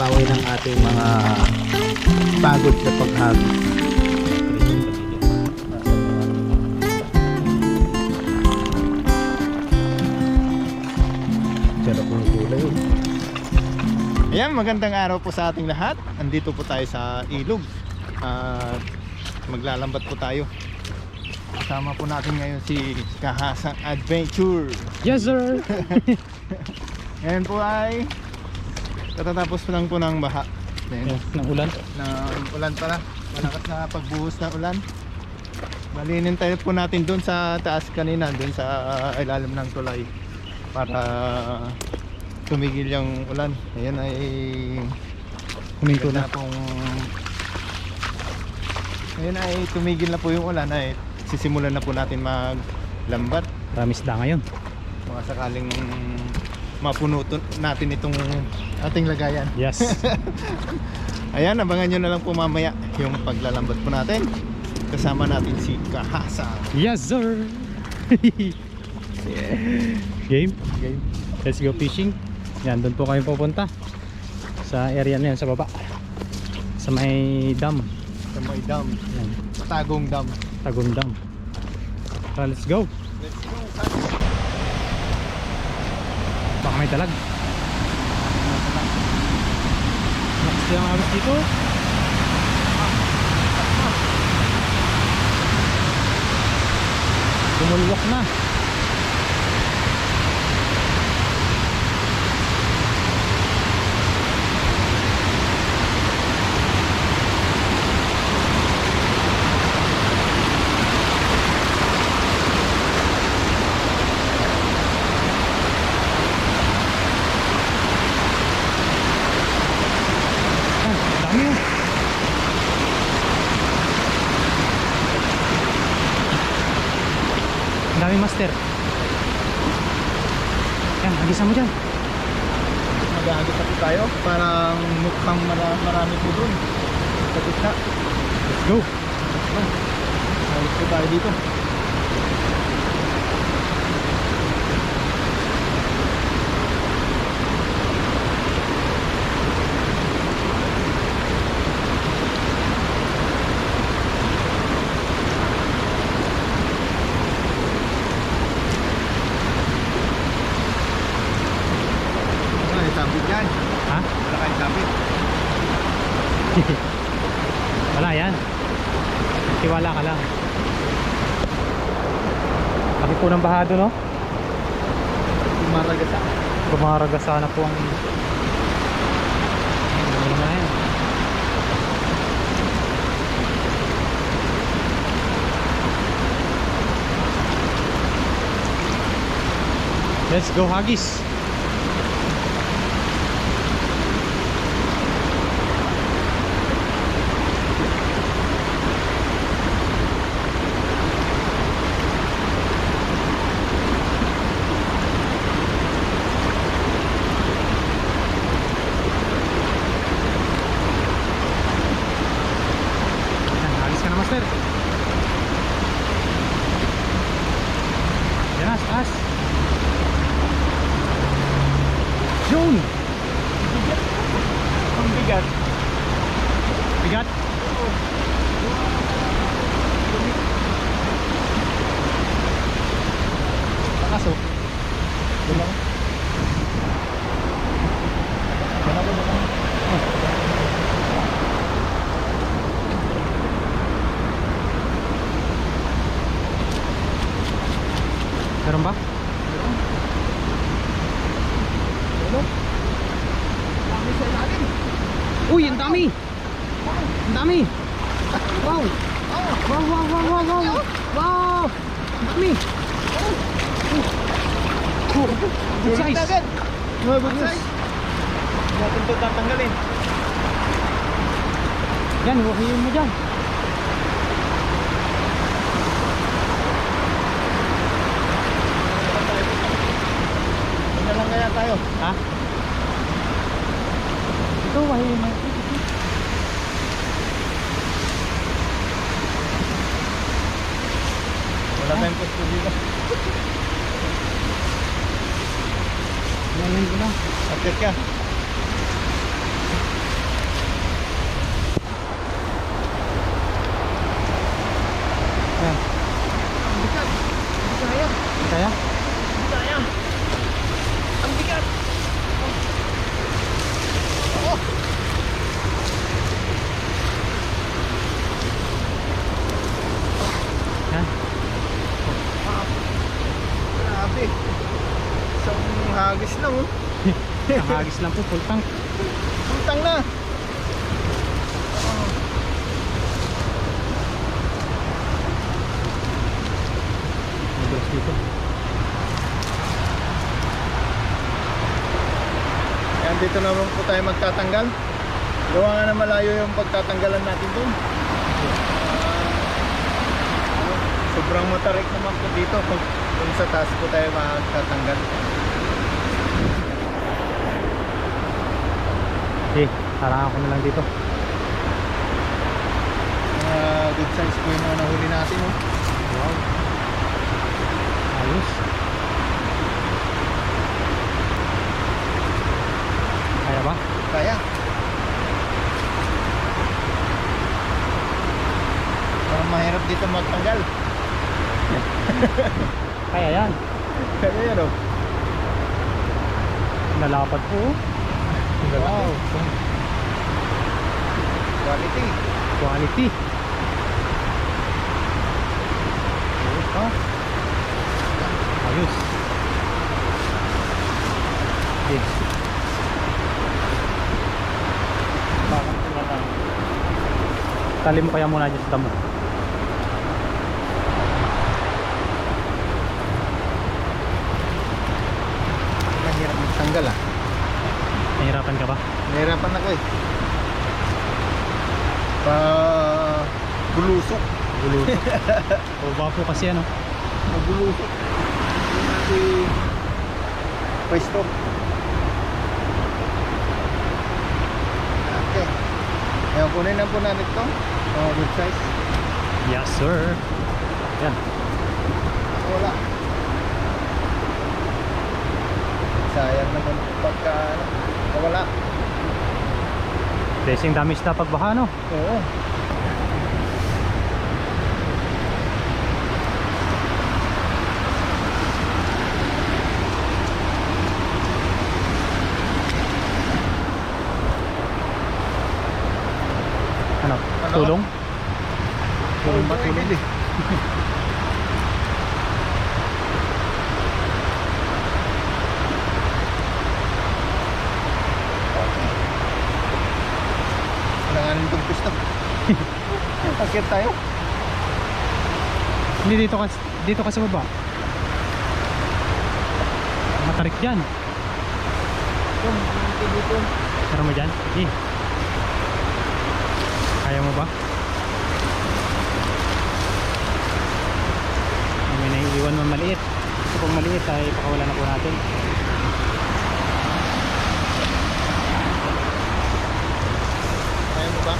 pampawi ng ating mga pagod sa paghagis. Sarap ng kulay. Ayan, magandang araw po sa ating lahat. Andito po tayo sa ilog at maglalambat po tayo. Kasama po natin ngayon si Kahasang Adventure. Yes sir! Ngayon po ay katatapos lang po ng baha. Ayan, Ng ulan. ng ulan pala. Malakas na pagbuhos ng ulan. Balinin tayo po natin doon sa taas kanina, doon sa ilalim ng tulay para tumigil yung ulan. Ayan ay Huminto na. Ayan ay tumigil na po yung ulan, ay sisimulan na po natin maglambat. Marami isda ngayon. Mga sakaling mapuno natin itong ating lagayan. Yes. Ayan, abangan nyo na lang po mamaya yung paglalambat po natin. Kasama natin si Kahasa. Yes sir! Game? Game. Let's go fishing. Yan, doon po kayo pupunta. Sa area na yan, sa baba. Sa may dam. Sa may dam. Yan, Tagong dam. Tagum Dam. So, let's go. Let's go. Baka may talag. Next yung abot dito. Tumulwak na. Dami yun. Dami master. Yan, hagisan mo dyan. Mag-aagit na po tayo. Parang mukhang marami po dun sa gitna. Let's go. Alis po tayo dito. Wala kayong sabit yan. Ha? Wala kayong sabit. Wala yan. Tiwala ka lang. Laki po ng bahado, no? Tumaragasa. Pumaragasa na po ang ano na yan. Let's go Hagis. Yan, Hagis ka na master. Yan na, taas. Yun! Ang bigat. Bigat. Pakasok. Doon ako. Doon ako, doon ako. Meron ba? Ano? Dami sa ilalim. Uy, ang dami! Ang dami! Wow! Wow, wow, wow, wow, wow! Wow! Ang dami! Good size! No, good size. Natin ito tatanggalin. Yan, wahiyin mo dyan. Ano lang kaya tayo? Ha? Ito, wahiyin mo. Wala tayong posto dito. Wahiyin ko na. Akit ka. Agis lang po, full tank. Puntang na. Madulas dito. Ayan, dito naman po tayo magtatanggal. Gawa nga na malayo yung pagtatanggalan natin doon. Sobrang matarik naman po dito kung sa taas po tayo magtatanggal. Okay, harangan ko na lang dito. Good size po yung mga nahuli natin. Oh. Wow. Ayos. Kaya ba? Kaya. Parang mahirap dito magtanggal. Kaya yan. Kaya yan oh. Nalapad po. Wow. Quality. Quality. Oh. Ayos. Okay. Bakit sila na? Tali mo kaya muna dyan sa damo. Mahirap magtanggal ah. Nahirapan ka ba? Nahirapan ako eh. Bulusok. Bulusok. Baba po kasi ano. Mabulusok. Yung ating pwesto. Okay. Ayan, kunin na po natin ito. Good size. Yes sir. Yan. Wala. Sayang naman pagka wala. Blessing damage na pagbaha no. Oo. Ano? Ano? Tulong? Tulong ba? Oo, Tulong? hindi. Kailanganin itong pista. Akit tayo. Hindi dito ka sa baba. Matarik dyan. Dito. Tara mo dyan. Eh. Kaya mo ba? May naiiwan man maliit. So kung maliit ay pakawala na po natin. Kaya mo ba?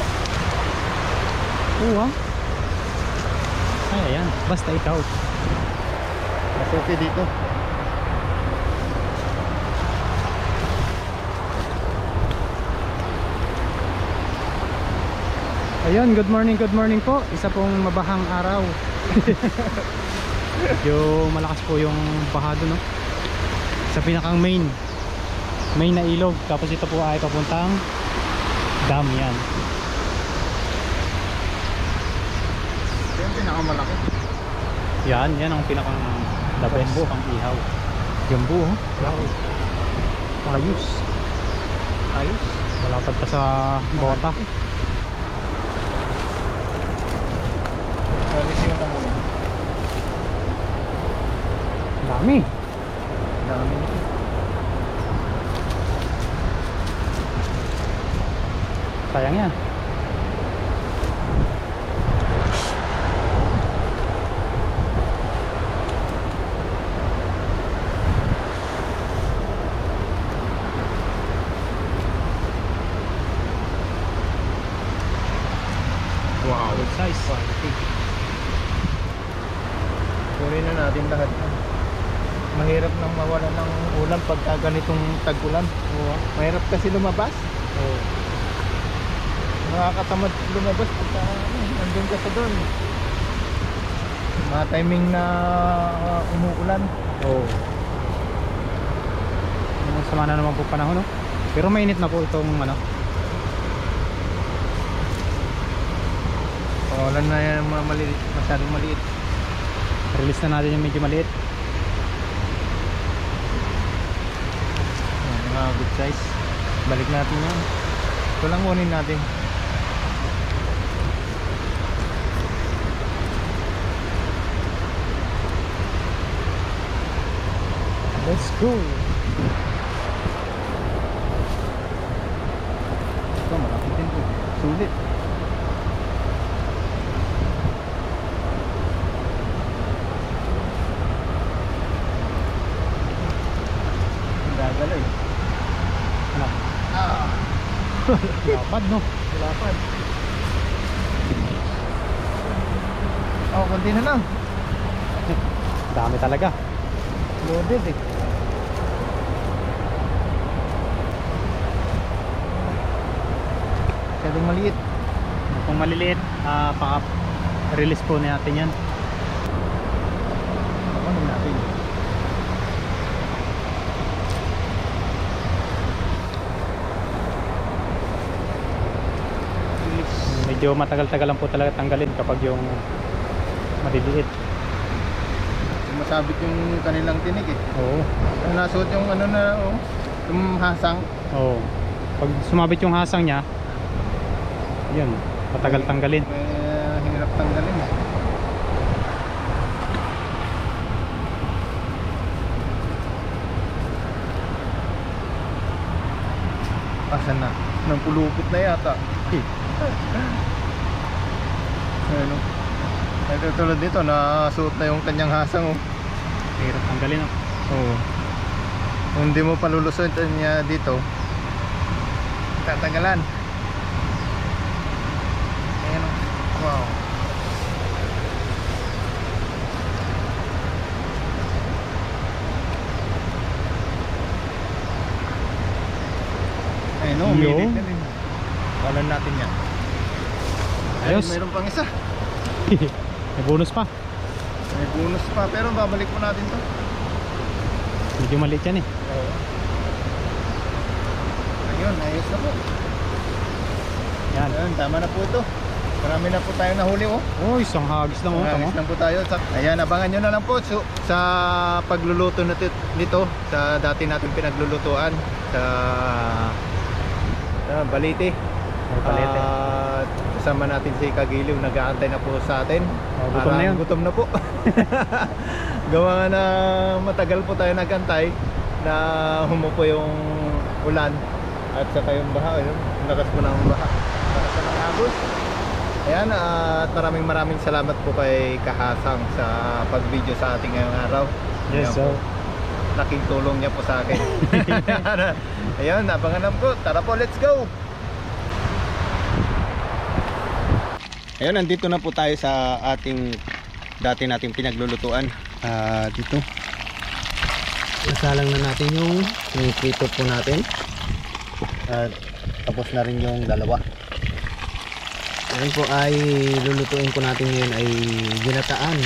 Oo ha. Kaya yan. Basta ikaw. Mas okay dito. Ayun, good morning po. Isa pong mabahang araw. Medyo malakas po yung baha doon, no? Sa pinakang main na ilog. Tapos ito po ay papuntang dam yan. Ito yung pinakamalaki. Yan ang pinakang the best pang ihaw. Jumbo, oh. Wow. Ayos. Ayos. Malapad pa sa bota. Quality yung tanong. Dami. Dami nito. Sayang yan. Wow. Good size. Quality. Kunin na natin lahat. Mahirap nang mawala ng ulam pagka ganitong tag-ulan. Oo. Mahirap kasi lumabas. Oo. Nakakatamad lumabas pagka nandun ka sa doon. Mga timing na umuulan. Oo. Sama na naman po panahon, no? Pero mainit na po itong ano. Pawalan na yan mga maliit, masyadong maliit. Release na natin yung medyo maliit. Mga good size. Balik natin yan. Ito lang kunin natin. Let's go. Ito, malaki din po. Sulit. Gagalaw eh. Ano? Ah! Lapad no? Lapad. Oh, konti na lang. Dami talaga. Loaded eh. Masyadong maliit. Kung maliliit, paka-release po natin yan. Ano natin? Medyo matagal-tagal lang po talaga tanggalin kapag yung maliliit. Sumasabit yung kanilang tinik eh. Oo. Ang nasuot yung ano na, oh, yung hasang. Oo. Pag sumabit yung hasang niya, yun, matagal tanggalin. Hirap tanggalin eh. Asan na? Nang pulupit na yata. Ano? Ito tulad dito, nasuot na yung kanyang hasang oh. Hirap tanggalin. Oo. Kung hindi mo palulusutin niya dito, tatanggalan. Ayan oh. Wow. Ayun oh, Yo. umilit na din. Walan natin yan. Ayos. Mayroon pang isa. May bonus pa. May bonus pa, pero babalik po natin to. Medyo maliit yan eh. Oo. Ayun, ayos na po. Yan. Ayun, tama na po ito. Marami na po tayo nahuli oh. Oh, isang hagis lang oh. Ayos Tama. lang po tayo. Ayan, abangan nyo na lang po sa pagluluto nito sa dati natin pinaglulutuan sa Balite. Balete. At kasama natin si Kagiliw, nag-aantay na po sa atin. Oh, gutom na yun. Gutom na po. Gawa nga na matagal po tayo nagantay na humupo yung ulan at saka yung baha. Yun, lakas po ng baha. Lakas na ng agos. Ayan, at maraming salamat po kay Kahasang sa pag-video sa ating ngayong araw. Yes, Ayan so. po. Laking tulong niya po sa akin. Ayan, abangan lang po. Tara po, let's go! Ayun, nandito na po tayo sa ating dati nating pinaglulutuan. Dito. Nasalang na natin yung prito po natin. At tapos na rin yung dalawa. Ayun po ay lulutuin po natin ngayon ay ginataan.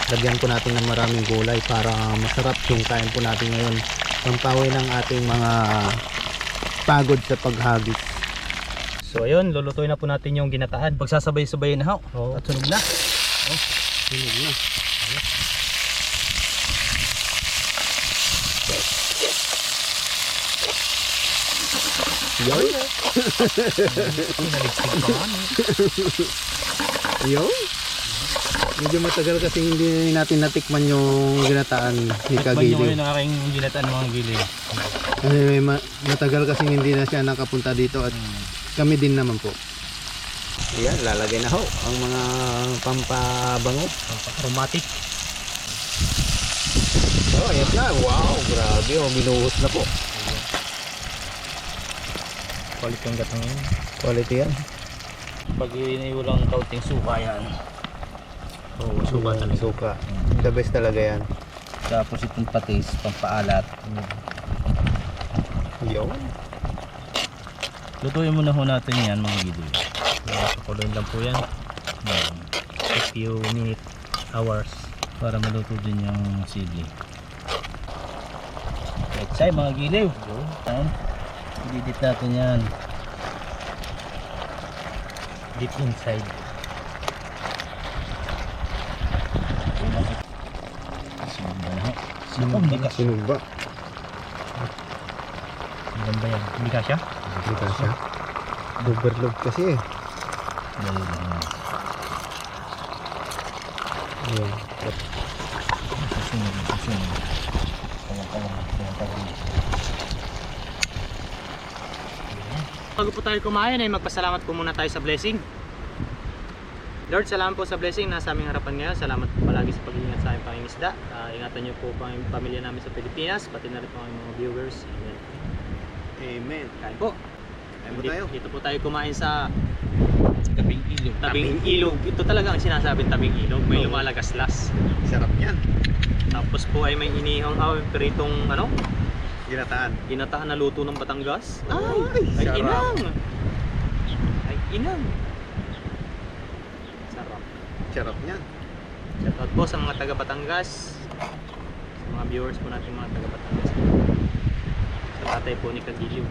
Lagyan po natin ng maraming gulay para masarap yung kain po natin ngayon. Pampawi ng ating mga pagod sa paghagis. So ayun, lulutuin na po natin yung ginataan. Pagsasabay-sabayin na ho. Oo. At sunog na. Sunog na. Yo. Yo. Medyo matagal kasi hindi natin natikman yung ginataan ni Tikman nyo Kagiliw. ngayon ang aking ginataan mga gili. Matagal kasi hindi na siya nakapunta dito at kami din naman po. Ayan, lalagay na ho ang mga pampabango. Aromatic. Oh, ayan na. Wow, grabe. Oh, binuhos na po. Quality ang gatang yun. Quality yan. Pag iniulang kaunting suka yan. Oh, suka talaga. Suka. The best talaga yan. Tapos itong patis, pampaalat. Yo. Lutuin muna ho natin yan mga gili. Pakuloyin lang po yan. A few minutes, hours. Para maluto din yung sili. Petsay mga giliw. Ayan. Ididip natin yan. Deep inside. Sunog na ho. Sunog na. Sinog ba? Ganda yan. Hindi ka siya? Hindi ka siya. Overload kasi eh. Ayan. Susunod. Bago po tayo kumain ay magpasalamat po muna tayo sa blessing. Lord, salamat po sa blessing na sa aming harapan ngayon. Salamat po palagi sa pag-iingat sa aming pangingisda. Ingatan niyo po ang pamilya namin sa Pilipinas, pati na rin po ang mga viewers. Amen. Amen. Kain po. Kain po tayo. Dito po tayo kumain sa Tabing ilog. tabing ilog. Ito talaga ang sinasabing tabing ilog. May lumalagaslas. Sarap yan. Tapos po ay may inihang peritong Ginataan. ginataan na luto ng Batangas. Ay, Ay sarap. inang. Ay inang. Sarap. Sarap yan. Shoutout po sa mga taga Batangas. Sa mga viewers po natin mga taga Batangas. Sa tatay po ni Kagiliw.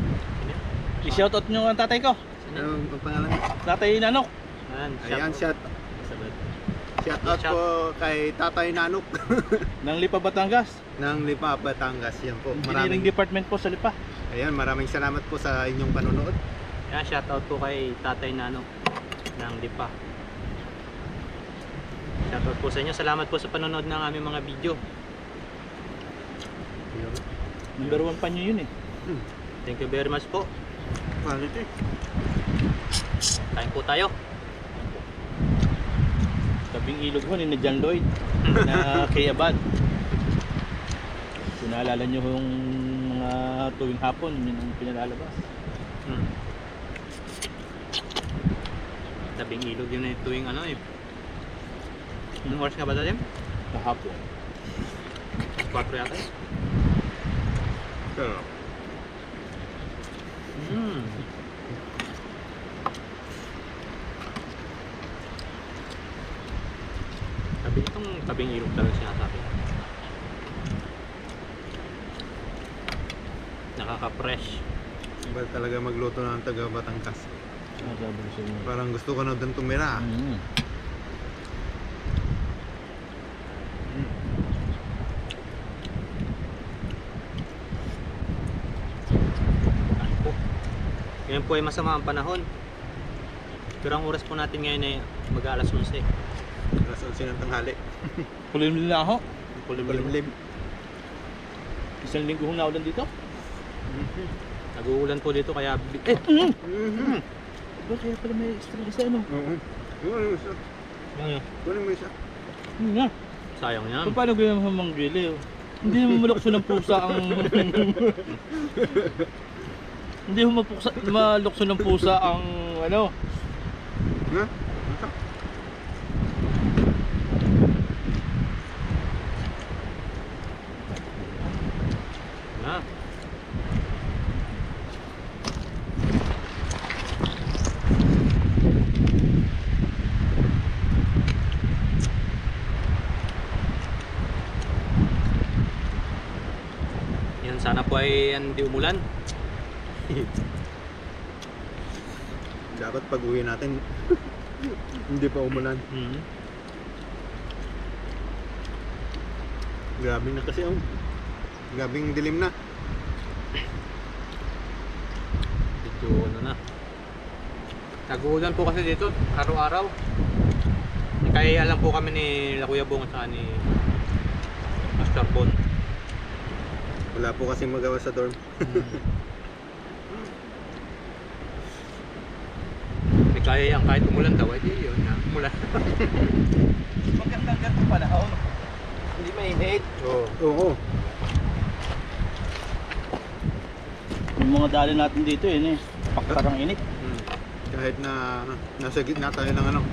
I-shoutout nyo ang tatay ko. Anong pangalan? Tatay Nanok. Ayan, shout out Shout- po kay Tatay Nanok Ng Lipa, Batangas. ng Lipa, Batangas. Yan po. Engineering department po sa Lipa. Ayan, maraming salamat po sa inyong panonood. Yan, shoutout po kay Tatay Nano ng Lipa. Shoutout po sa inyo. Salamat po sa panonood ng aming mga video. Number 1 pa nyo yun eh. Thank you very much po. Quality. Kain po tayo. Tabing ilog ho ni John Lloyd na kay Abad. Kung naalala nyo yung mga tuwing hapon, yun ang pinalalabas. Tabing ilog yun eh, tuwing Anong oras nga ba dati? Kahapon. 4 yata eh. Sarap. Sabi itong tabing ilog talaga sinasabi. Nakaka-fresh. Iba talaga magluto ng taga Batangas. Sabi ko sa inyo. Parang gusto ko na doon tumira. Kain po. Ngayon po ay masama ang panahon. Pero ang oras po natin ngayon ay mag-alas 11. Alas 11 ng tanghali. Kulimlim na ako. Kulimlim. Isang linggo hong naulan dito. Nag-uulan po dito kaya Ba, kaya pala may extra isa ano? Oo. Kunin mo isa. Kunin mo isa. Yun nga. sayang yan. Paano gawin mo manggili? Hindi mo malukso ng pusa ang... Hindi mo malukso ng pusa ang ano? Ha? Na. Yan, sana po ay hindi umulan. Dapat pag uwi natin, hindi pa umulan. Grabe na kasi grabing dilim na. Medyo na. Nag-uulan po kasi dito araw-araw. Kaya alam po kami ni Kuya Bong at saka ni Master Bon. Wala po kasi magawa sa dorm. Kaya yan kahit umulan daw, edi yun na, umulan. Magandang ganito panahon. Hindi mainit. Oo. Yung mga dali natin dito yun eh. Paktarang init. Kahit na nasa gitna tayo ng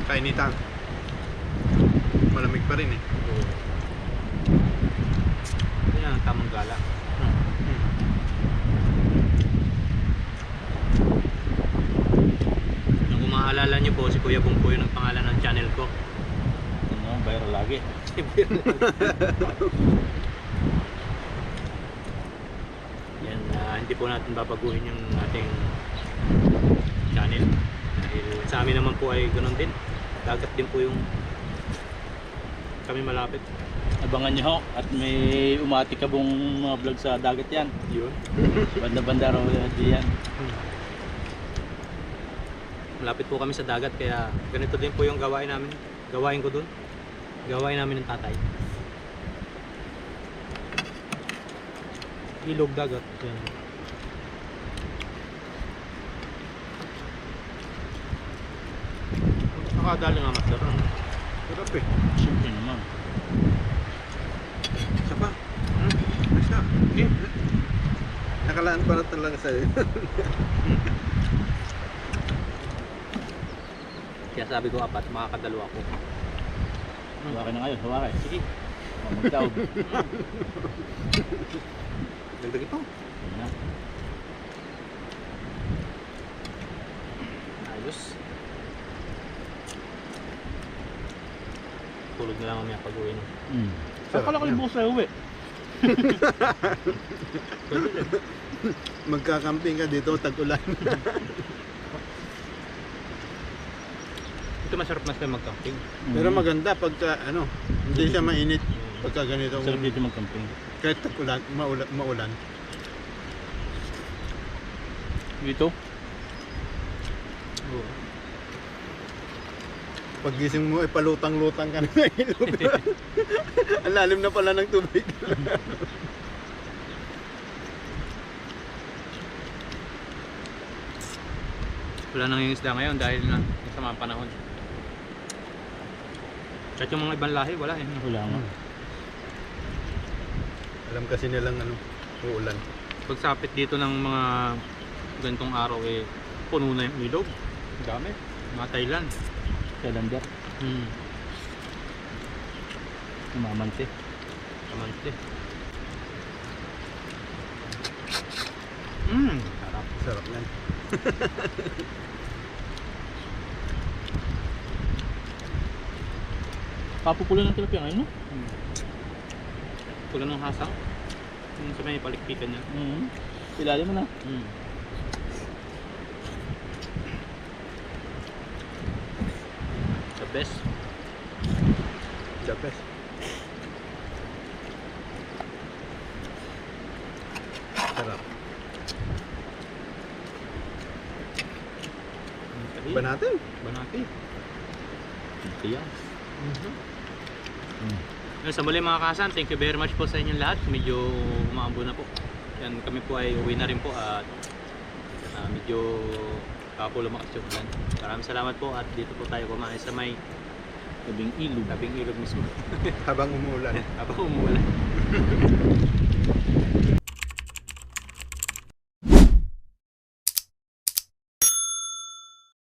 kainitan, malamig pa rin eh. Yan ang tamang gala. Kung maalala nyo po, si Kuya Bong po yung nagpangalan ng channel ko. Ano, viral lagi. Yan, hindi po natin babaguhin yung ating channel. Dahil sa amin naman po ay ganoon din. Dagat din po yung Kami malapit. Abangan nyo ho. At may umatikabong mga vlog sa dagat yan. Yun. Banda-banda raw yan. Malapit po kami sa dagat kaya ganito din po yung gawain namin. Gawain ko dun. Gawain namin ng tatay. Ilog dagat. Yan. Nakadali nga master. Sarap eh. Siyempre naman. Isa pa. Basta. Okay. Nakalaan pa na talaga sa'yo. Kaya sabi ko apat, makakadalawa ko. Hawakin na ngayon. Hawakin. Sige. Magtaog. Dagdag ito. Yan na. Ayos. Tulog na lang mamaya pag-uwi no. Akala ko yung bukas na uwi. Magkakamping ka dito, tag-ulan. Ito masarap mas na mag-camping. Pero maganda pagka ano, hindi siya mainit pagka ganito. Sarap dito mag-camping. Kahit tag-ulan, maulan. Dito? Oo. Pag gising mo, palutang-lutang ka na sa ilog. Ang lalim na pala ng tubig. Wala nang yung isda ngayon dahil na sa mga panahon. Kahit yung mga ibang lahi, wala eh. Wala nga. Alam kasi nilang ano, uulan. Pagsapit dito ng mga ganitong araw eh, puno na yung ilog. Ang dami. Mga Thailand. Calendar. Umamante. Kamante. Sarap. Sarap yan. Papupulo ng tilapia ngayon, no? Pula ng hasang. Yung sa may palikpikan niya. Ilalim mo na. The best. The best. Sarap. Ba natin? Banati. Kaya. Sa muli mga kasan, thank you very much po sa inyong lahat. Medyo umaambo na po. Yan, kami po ay uwi na rin po at medyo po lumakas yung ulan. Maraming salamat po at dito po tayo kumain sa may Tabing ilog. tabing ilog mismo. Habang umuulan. Habang umuulan.